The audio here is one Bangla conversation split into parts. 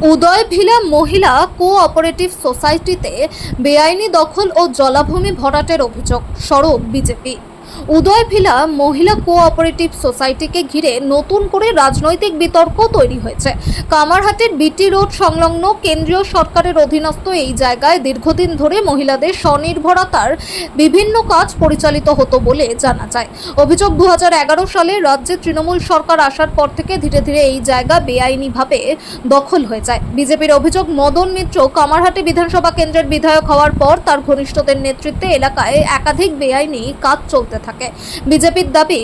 উদয়ভিলা মহিলা কোঅপারেটিভ সোসাইটিতে বেআইনি দখল ও জলাভূমি ভরাটের অভিযোগ সরব বিজেপি। উদয়ভিলা মহিলা কোঅপারেটিভ সোসাইটিকে ঘিরে নতুন করে রাজনৈতিক বিতর্ক তৈরি হয়েছে। কামারহাটের বিটি রোড সংলগ্ন কেন্দ্রীয় সরকারের অধীনস্থ এই জায়গায় দীর্ঘদিন ধরে মহিলাদের স্বনির্ভরতার বিভিন্ন কাজ পরিচালিত হতো বলে জানা যায়। অভিযোগ 2011 সালে রাজ্যে তৃণমূল সরকার আসার পর থেকে ধীরে ধীরে এই জায়গা বেআইনিভাবে দখল হয়ে যায়। বিজেপির অভিযোগ, মদন মিত্র কামারহাটি বিধানসভা কেন্দ্রের বিধায়ক হওয়ার পর তার ঘনিষ্ঠদের নেতৃত্বে এলাকায় একাধিক বেআইনি কাজ চলতে থাকে। বিজেপির দাবি,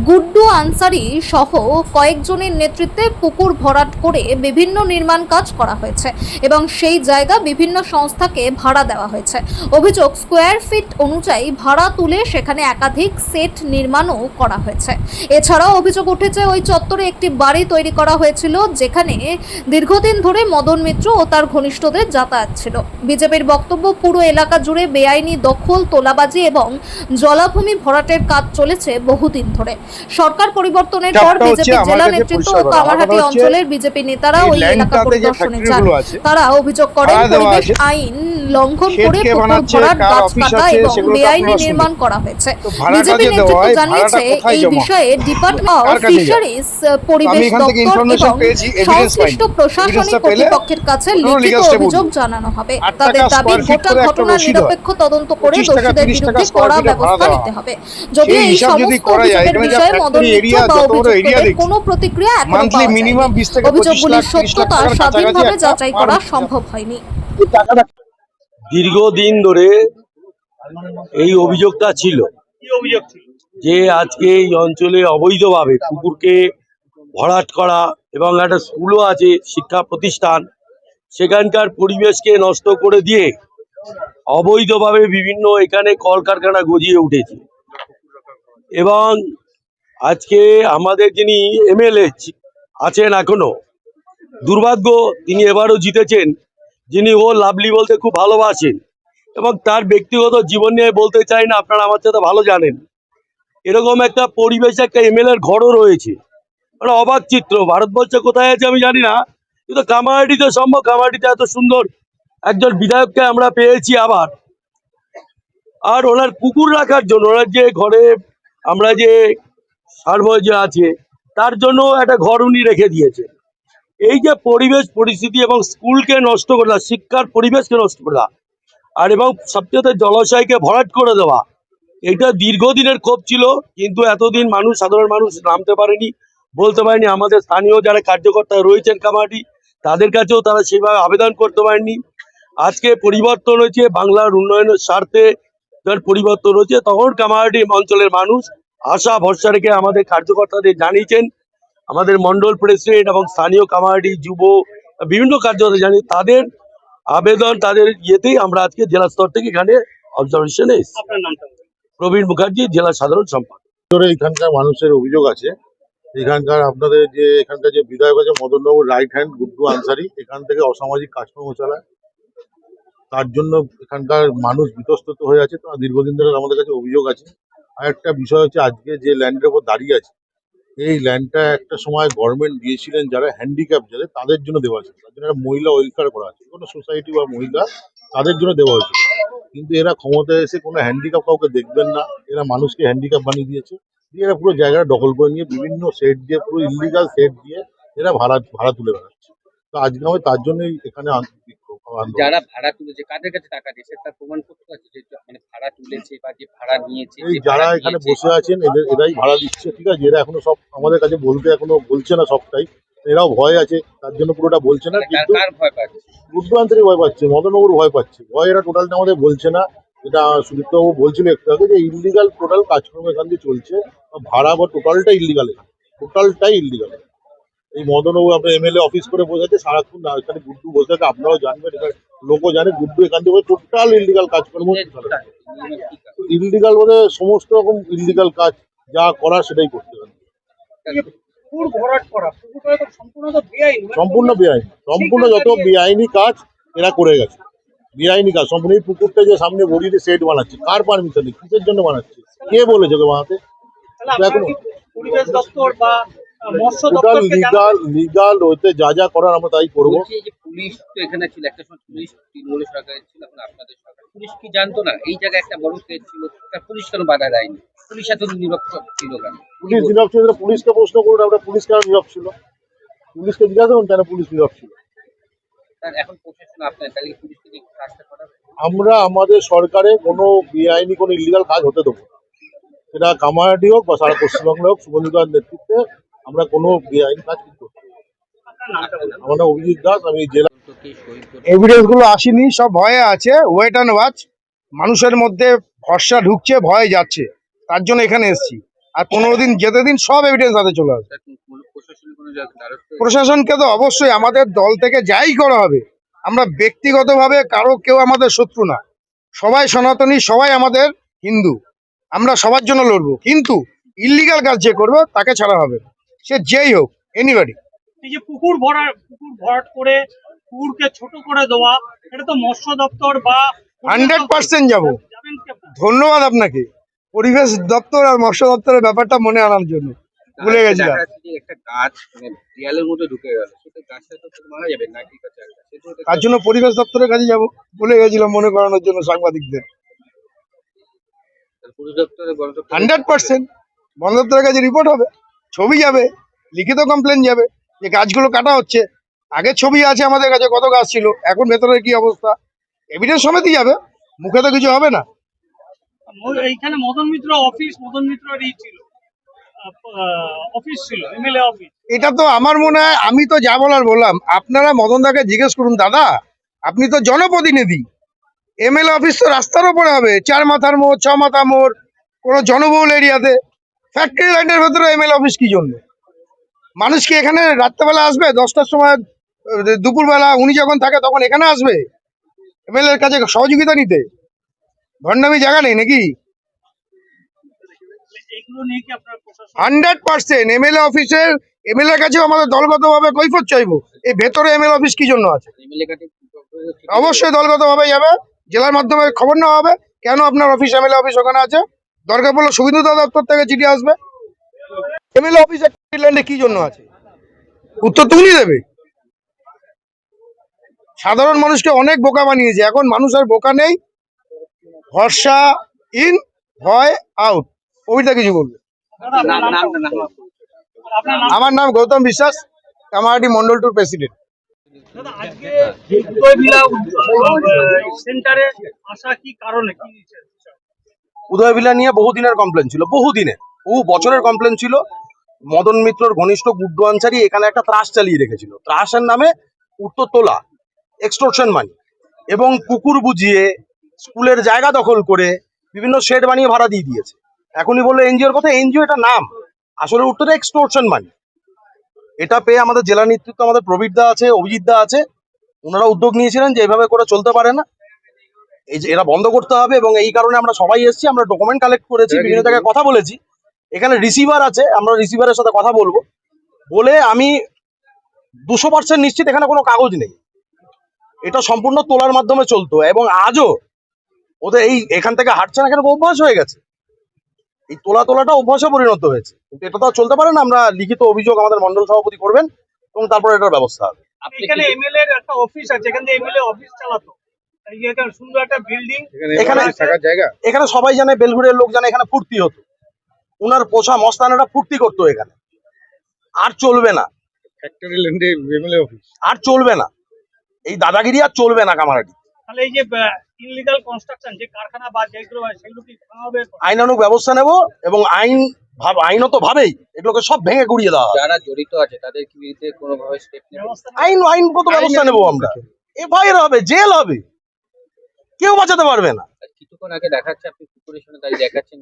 গুড্ডু আনসারি সহ কয়েকজনের নেতৃত্বে পুকুর ভরাট করে বিভিন্ন নির্মাণ কাজ করা হয়েছে এবং সেই জায়গা বিভিন্ন সংস্থাকে ভাড়া দেওয়া হয়েছে। অভিযোগ, স্কোয়ার ফিট অনুযায়ী ভাড়া তুলে সেখানে একাধিক সেট নির্মাণও করা হয়েছে। এছাড়াও অভিযোগ উঠেছে ওই চত্বরে একটি বাড়ি তৈরি করা হয়েছিল যেখানে দীর্ঘদিন ধরে মদন মিত্র ও তার ঘনিষ্ঠদের যাতায়াত ছিল। বিজেপির বক্তব্য, পুরো এলাকা জুড়ে বেআইনি দখল, তোলাবাজি এবং জলাভূমি ভরাটের কাজ চলেছে বহুদিন ধরে। সরকার পরিবর্তনের পর বিজেপি জেলা নেতৃত্ব ও কামারহাটি অঞ্চলের বিজেপি নেতারা ওই এলাকা পরিদর্শনে যান। তারা অভিযোগ করেন, পরিবেশ আইন লঙ্ঘন করে পুকুর ভরাট, গাছ কাটা এবং বেআইনি নির্মাণ করা হয়েছে। বিজেপি নেতৃত্ব জানিয়েছে এই বিষয়ে ডিপার্টমেন্ট অফ ফিশারিজ, পরিবেশ দপ্তর এবং সংশ্লিষ্ট প্রশাসনিক কর্তৃপক্ষের কাছে লিখিত অভিযোগ জানানো হবে। তাদের দাবি, গোটা ঘটনার নিরপেক্ষ তদন্ত করে দোষীদের বিরুদ্ধে কড়া ব্যবস্থা নিতে হবে। যদিও এই সমস্ত অভিযোগের বিষয়ে মদন মিত্র বা অভিযুক্তদের কোনো প্রতিক্রিয়া এখনো পাওয়া যায়নি। অভিযোগগুলির সত্যতা স্বাধীনভাবে যাচাই করা সম্ভব হয়নি। দীর্ঘদিন ধরে এই অভিযোগটা ছিল যে আজকে এই অঞ্চলে অবৈধভাবে পুকুরকে ভরাট করা এবং একটা স্কুলও আছে, শিক্ষা প্রতিষ্ঠান, সেখানকার পরিবেশকে নষ্ট করে দিয়ে অবৈধভাবে বিভিন্ন এখানে কলকারখানা গজিয়ে উঠেছে। এবং আজকে আমাদের যিনি এমএলএ আছেন এখনো, দুর্ভাগ্য তিনি এবারও জিতেছেন, যিনি ও লাভলি বলতে খুব ভালোবাসেন এবং তার ব্যক্তিগত জীবন নিয়ে বলতে চাই না, আপনারা আমার সাথে ভালো জানেন। এরকম একটা পরিবেশে একটা এমএলএর ঘরও রয়েছে, মানে অবাক চিত্র। ভারতবর্ষে কোথায় আছে আমি জানি না, কিন্তু কামারহাটিতে সম্ভব। কামারহাটিতে এত সুন্দর একজন বিধায়ককে আমরা পেয়েছি আবার। আর ওনার পুকুর রাখার জন্য, ওনার যে ঘরে আমরা যে সার্ভে যে আছে তার জন্য একটা ঘর উনি রেখে দিয়েছে। এই যে পরিবেশ পরিস্থিতি এবং স্কুলকে নষ্ট করে দেওয়া, শিক্ষার পরিবেশকে নষ্ট করে দেওয়া, আর এবং সবচেয়ে জলাশয়কে ভরাট করে দেওয়া, এটা দীর্ঘদিনের ক্ষোভ ছিল। কিন্তু এতদিন মানুষ, সাধারণ মানুষ নামতে পারেনি, বলতে পারেনি। আমাদের স্থানীয় যারা কার্যকর্তা রয়েছেন কামারহাটি, তাদের কাছেও তারা সেভাবে আবেদন করতে পারেননি। আজকে পরিবর্তন হয়েছে, বাংলার উন্নয়নের স্বার্থে যখন পরিবর্তন হয়েছে, তখন কামারহাটি অঞ্চলের মানুষ আশা ভরসা রেখে আমাদের কার্যকর্তাদের জানিয়েছেন। আমাদের মন্ডল প্রেসিডেন্ট এবং স্থানীয় কামারহাটি যুব বিভিন্ন কার্যকর্তা জানিয়ে তাদের আবেদন, তাদের ইয়েতেই আমরা আজকে জেলা স্তর থেকে এখানে অবজারভেশনে এসেছি। প্রবীণ মুখার্জি, জেলা সাধারণ সম্পাদক। এখানকার মানুষের অভিযোগ আছে, এখানকার আপনাদের যে এখানকার যে বিধায়ক আছে মদনবাবুর রাইট হ্যান্ড গুড্ডু আনসারি এখান থেকে অসামাজিক কাজকর্ম চালায়। তার জন্য এখানকার মানুষ বিতস্তত হয়ে আছে। তো দীর্ঘদিন ধরে আমাদের কাছে অভিযোগ আছে। আর একটা বিষয় হচ্ছে, আজকে যে ল্যান্ডের উপর দাঁড়িয়ে আছে, এই ল্যান্ডটা একটা সময় গভর্নমেন্ট দিয়েছিলেন যারা হ্যান্ডিক্যাপ যাদের, তাদের জন্য দেওয়া হয়েছিল। তার জন্য একটা মহিলা ওয়েলফেয়ার করা আছে, কোনো সোসাইটি বা মহিলা তাদের জন্য দেওয়া হয়েছিল। কিন্তু এরা ক্ষমতায় এসে কোনো হ্যান্ডিক্যাপ কাউকে দেখবেন না, এরা মানুষকে হ্যান্ডিক্যাপ বানিয়ে দিয়েছে। দিয়ে এরা পুরো জায়গাটা দখল করে নিয়ে বিভিন্ন সেট দিয়ে, পুরো ইলিগাল সেট দিয়ে এরা ভাড়া তুলে বেড়াচ্ছে। তো আজকে আমি তার জন্যই এখানে যারা ভাড়া তুলেছে কাদের কাছে টাকা দিয়েছে তার প্রমাণপত্র আছে, যে মানে ভাড়া তুলেছে বা যে ভাড়া নিয়েছে, এই যারা এখানে বসে আছেন এরাই ভাড়া দিচ্ছে। ঠিক আছে, এরা এখনো সব আমাদের কাছে বলতে এখনো বলছে না সবটাই, এরাও ভয় আছে, তার জন্য পুরোটা বলছে না। কিন্তু গুড্ডু আনসারি ভয় পাচ্ছে, মদনবাবুর ভয় পাচ্ছে, ভয় এরা টোটালটা আমাদের বলছে না। যেটা সুদীপ্তবাবু বলছিল একটু আগে, যে ইলিগাল টোটাল কাজকর্ম এখান দিয়ে চলছে, ভাড়া বা টোটালটাই ইলিগাল, টোটালটাই ইলিগাল। এই মদনবাবু আপনার এমএলএ অফিস করে বসে আছে সারাক্ষণ, না এখানে গুড্ডু বসে থাকে, আপনারাও জানবেন, এখানে লোকও জানে গুড্ডু এখান থেকে টোটাল ইলিগাল কাজকর্ম। ইলিগাল বলে সমস্ত রকম ইলিগাল কাজ যা করা সেটাই করতে হবে। সম্পূর্ণ বেআইনি, সম্পূর্ণ যত বেআইনি কাজ এরা করে গেছে, বেআইনি কাজ সম্পূর্ণ। এই পুকুরটা যে সামনে বড়িতে সেট বানাচ্ছে, কার পারমিশন, কিসের জন্য বানাচ্ছে, কে বলেছে ওকে বানাতে? পরিবেশ দপ্তর বা মৎস্য টোটাল দপ্তরকে জানাবেন? লিগাল ওতে যা যা করার আমরা তাই করবো। বলছি যে পুলিশ তো এখানে ছিল, একটা সময় পুলিশ তৃণমূলের সরকারের ছিল, এখন আপনাদের সরকার, পুলিশ কি জানতো না এই জায়গায় একটা বড় কেস ছিল? তা পুলিশ কেন বাধা দেয়নি? পুলিশ এত নিরপেক্ষ ছিল কেন? পুলিশ নীরব ছিল, পুলিশকে প্রশ্ন করুন, আমরা পুলিশ কেন নীরব ছিল, পুলিশকে জিজ্ঞাসা করুন কেন পুলিশ নীরব ছিল। তার এখন প্রশাসন আপনার, তাহলে কি পুলিশকে দিয়ে কাজটা করাবে? আমরা আমাদের সরকারে কোনো বেআইনি কোনো ইলিগাল কাজ হতে দেবো না। সেটা কামারহাটি হোক বা সারা পশ্চিমবাংলা হোক, শুভেন্দুদার নেতৃত্বে আমরা কোনো বেআইনি কাজ কিন্তু করতে দেবো না। আমার নাম অভিজিৎ দাস, আমি জেলা। তদন্তকে সই করে এভিডেন্স গুলো আসেনি, সব ভয়ে আছে, ওয়েট অ্যান্ড ওয়াচ। মানুষের মধ্যে ভরসা ঢুকছে, ভয় যাচ্ছে, তার জন্য এখানে এসেছি। আর 15 দিন যেতে দিন, সব এভিডেন্স হাতে চলে আসবে। প্রশাসনের কোনো জায়গায় দ্বারস্থ হয়েছে? প্রশাসনকে তো অবশ্যই, আমাদের দল থেকে যাই করা হবে, আমরা ব্যক্তিগতভাবে কেউ আমাদের শত্রু না। সবাই সনাতনী, সবাই আমাদের হিন্দু, আমরা সবার জন্য লড়বো। কিন্তু ইল্লিগাল কাজ যে করবে তাকে ছাড়া হবে না, সে যেই হোক, এনিবডি। এই যে পুকুর ভরাট করে পুকুরকে ছোট করে দেওয়া, এটা তো মৎস্য দপ্তর বা 100% যাবো। যাবেন কি আপনারা? ধন্যবাদ আপনাকে, পরিবেশ দপ্তর আর মৎস্য দপ্তরের ব্যাপারটা মনে আনার জন্য। ভুলে গেছিলাম। দেখা যাচ্ছে যে একটা গাছ মানে দেয়ালের মধ্যে ঢুকে গেল, সেটা গাছটা তো মারা যাবে না, ঠিক আছে? তার জন্য পরিবেশ দপ্তরের কাছে যাব, ভুলে গেছিলাম মনে করানোর জন্য সাংবাদিকদের। পুলিশ দপ্তরে বন দপ্তরে 100% বন দপ্তরের কাছে রিপোর্ট হবে, ছবি যাবে, লিখিত কমপ্লেন যাবে যে গাছগুলো কাটা হচ্ছে। আগে ছবি আছে আমাদের কাছে, কত গাছ ছিল, এখন ভেতরের কি অবস্থা, এভিডেন্স সমেতই যাবে, মুখে তো কিছু হবে না। এইখানে মদন মিত্রর ছিল, অফিস ছিল, এমএলএ অফিস। এটা তো আমার মনে হয়, আমি তো যা বলার বললাম, আপনারা মদন দাকে জিজ্ঞেস করুন। দাদা, আপনি তো জনপ্রতিনিধি, এমএলএ অফিস তো রাস্তার উপরে হবে, 4 মাথার মোড়, 6 মাথা মোড়, কোনো জনবহুল এরিয়াতে। ফ্যাক্টরি লাইনের ভেতরে এমএলএ অফিস কি জন্য? মানুষ কি এখানে রাত্রেবেলা আসবে? 10টার সময়, দুপুরবেলা উনি যখন থাকে তখন এখানে আসবে এমএলএ এর কাছে সহযোগিতা নিতে? ভণ্ডামি জায়গা নেই নাকি? এইগুলো নিয়ে কি আপনার প্রশাসন? 100% এমএলএ কাছেও আমাদের দলগতভাবে কৈফিয়ত চাইবো। এই ভেতরে এমএলএ অফিস কি জন্য আছে? এমএলএ কাছে অবশ্যই দলগতভাবে যাবে, জেলার মাধ্যমে খবর নেওয়া হবে, কেন আপনার অফিস, এমএলএ অফিস ওখানে আছে। দরকার পড়লে শুভেন্দু দপ্তর থেকে চিঠি আসবে, এমএলএ অফিস ল্যান্ডে কি জন্য আছে, উত্তর তো উনি দেবে। সাধারণ মানুষকে অনেক বোকা বানিয়েছে, এখন মানুষ আর বোকা নেই, ভরসা ইন, ভয় আউট। কবিতা কিছু বলবে? দাদা, আপনার নামটা? আপনার নাম? আমার নাম গৌতম বিশ্বাস, কামারহাটি মন্ডল টুর প্রেসিডেন্ট। দাদা, আজকে এই উদয় ভিলা সেন্টারে আসা কি কারণে, কি বিষয়? উদয় ভিলা নিয়ে বহুদিনের কমপ্লেন ছিল, বহু বছরের কমপ্লেন ছিল। মদন মিত্রর ঘনিষ্ঠ গুড্ডু আনসারি এখানে একটা ত্রাস চালিয়ে রেখেছিল, ত্রাসের নামে উত্তর তোলা, এক্সটোরশন মানি, এবং পুকুর বুঝিয়ে স্কুলের জায়গা দখল করে বিভিন্ন শেড বানিয়ে ভাড়া দিয়ে দিয়েছে। এখনই বললো এনজিওর কথা, এনজিও এটা নাম, আসলে উত্তরে এক্সটোরশন মানি। এটা পেয়ে আমাদের জেলা নেতৃত্ব, আমাদের প্রবীর দা আছে, অভিজিৎ দা আছে, ওনারা উদ্যোগ নিয়েছিলেন যে এইভাবে করে চলতে পারে না, এই যে এরা বন্ধ করতে হবে। এবং এই কারণে আমরা সবাই এসেছি, আমরা ডকুমেন্ট কালেক্ট করেছি, বিভিন্ন জায়গায় কথা বলেছি। এখানে রিসিভার আছে, আমরা রিসিভারের সাথে কথা বলবো, বলে আমি 200% নিশ্চিত এখানে কোনো কাগজ নেই, এটা সম্পূর্ণ তোলার মাধ্যমে চলতো। এবং আজও ওদের এখান থেকে হাঁটছে না কেন, অভ্যাস হয়ে গেছে, এই তোলাটা অভ্যাসে পরিণত হয়েছে। কিন্তু এটা তো আর চলতে পারে না। আমরা লিখিত অভিযোগ আমাদের মন্ডল সভাপতি করবেন এবং তারপর এটার ব্যবস্থা হবে। এখানে এমএলএ এর একটা অফিস আছে, এখানে এমএলএ অফিস চালাতো, এই যে একটা সুন্দর একটা বিল্ডিং এখানে থাকার জায়গা, এখানে সবাই জানে, বেলঘুরের লোক জানে, এখানে ফুর্তি হতো, উনার পোষা মস্তানেরা ফুর্তি করতো এখানে। আর চলবে না, ফ্যাক্টরি ল্যান্ডে এমএলএ অফিস আর চলবে না, এই দাদাগিরি আর চলবে না কামারহাটি। তাহলে এই যে ইনলিগাল কনস্ট্রাকশন যে কারখানা বা যেগুলো হয় সেগুলো কি ভাঙা হবে? আইনানুগ ব্যবস্থা নেব এবং আইনত ভাবেই এগুলোকে সব ভেঙে গুড়িয়ে দেওয়া হবে। যারা জড়িত আছে তাদের কি বিরুদ্ধে কোনো ভাবে স্টেপ নেবে? ব্যবস্থা নেওয়া? আইনগত ব্যবস্থা নেব আমরা, এফআইআর হবে, জেল হবে, কেউ বাঁচাতে পারবে না। আর কিছুক্ষণ আগে দেখাচ্ছে আপনি পুকুরের সামনে দাঁড়িয়ে দেখাচ্ছেন,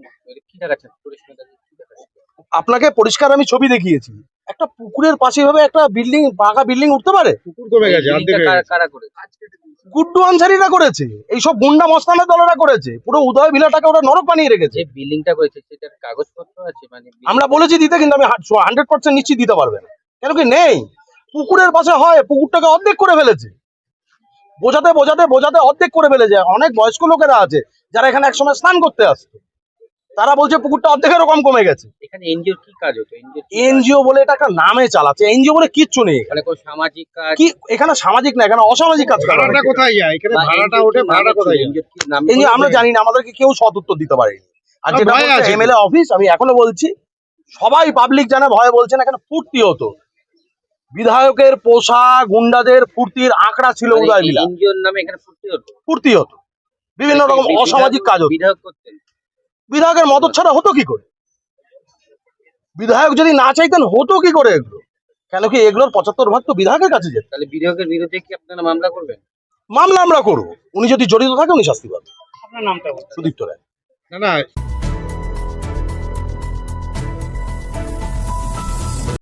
কি দেখাচ্ছেন পুকুরের সামনে দাঁড়িয়ে, কি দেখাচ্ছেন? আপনাকে পরিষ্কার আমি ছবি দেখিয়েছি, একটা পুকুরের পাশে ভাবে একটা বিল্ডিং, পাকা বিল্ডিং উঠতে পারে? পুকুর কমে গেছে, এই অর্ধেক জিনিসটা হয়ে গেছে। কারা করেছে? গুড্ডু আনসারিরা করেছে, এইসব গুন্ডা মস্তানের দলেরা করেছে, পুরো উদয় ভিলাটাকে ওরা নরক বানিয়ে রেখেছে। যে বিল্ডিংটা করেছে সেটার কাগজপত্র আছে? মানে আমরা বলেছি দিতে, কিন্তু আমি 100% নিশ্চিত দিতে পারবে না, কেন কি নেই। পুকুরের পাশে হয়, পুকুরটাকে অর্ধেক করে ফেলেছে, বোঝাতে বোঝাতে বোঝাতে অর্ধেক করে ফেলেছে। অনেক বয়স্ক লোকেরা আছে যারা এখানে একসময় স্নান করতে আসতো, তারা বলছে পুকুরটা অর্ধেকেরও কম কমে গেছে। এখানে এনজিওর কি কাজ হতো? এনজিও বলে এটা একটা নামে চালাচ্ছে, এনজিও বলে কিচ্ছু নেই এখানে। মানে কোন সামাজিক কাজ? কি এখানে সামাজিক না, এখানে অসামাজিক কাজ করা ভাড়াটা হচ্ছে। কোথায় যায় এখানে? বা ভাড়াটা NGO ওঠে, কি ভাড়াটা নামে কোথায় ছিল? যায়? NGO কি নামে এনজিও ছিল? আমরা জানি না, আমাদেরকে কেউ সৎ উত্তর দিতে পারেনি। আর আর যেটা ভয় বলছে আছে তো। এমএলএ অফিস, আমি এখনো বলছি সবাই পাবলিক জানে, ভয়ে বলছেন এখানে ফুর্তি হতো। বিধায়কের পোষা গুন্ডাদের ফুর্তির আঁকড়া ছিল মানে উদয় এই বিলা, এনজিওর নামে এখানে ফুর্তি হতো? ফুর্তি হতো, বিভিন্ন মানে রকম কি অসামাজিক কাজ হতো। বিধায়ক করতেন? বিধায়কের মদত ছাড়া হতো কি করে? বিধায়ক যদি না চাইতেন হতো কি করে এগুলো? কেন কি এগুলোর 75 ভাগ তো বিধায়কের কাছে যেত। তাহলে বিধায়কের বিরুদ্ধে কি আপনারা মামলা করবেন? মামলা আমরা করবো, উনি যদি জড়িত থাকে উনি শাস্তি পাবেন। আপনার নামটা বলুন। সুদীপ্ত রায়। না না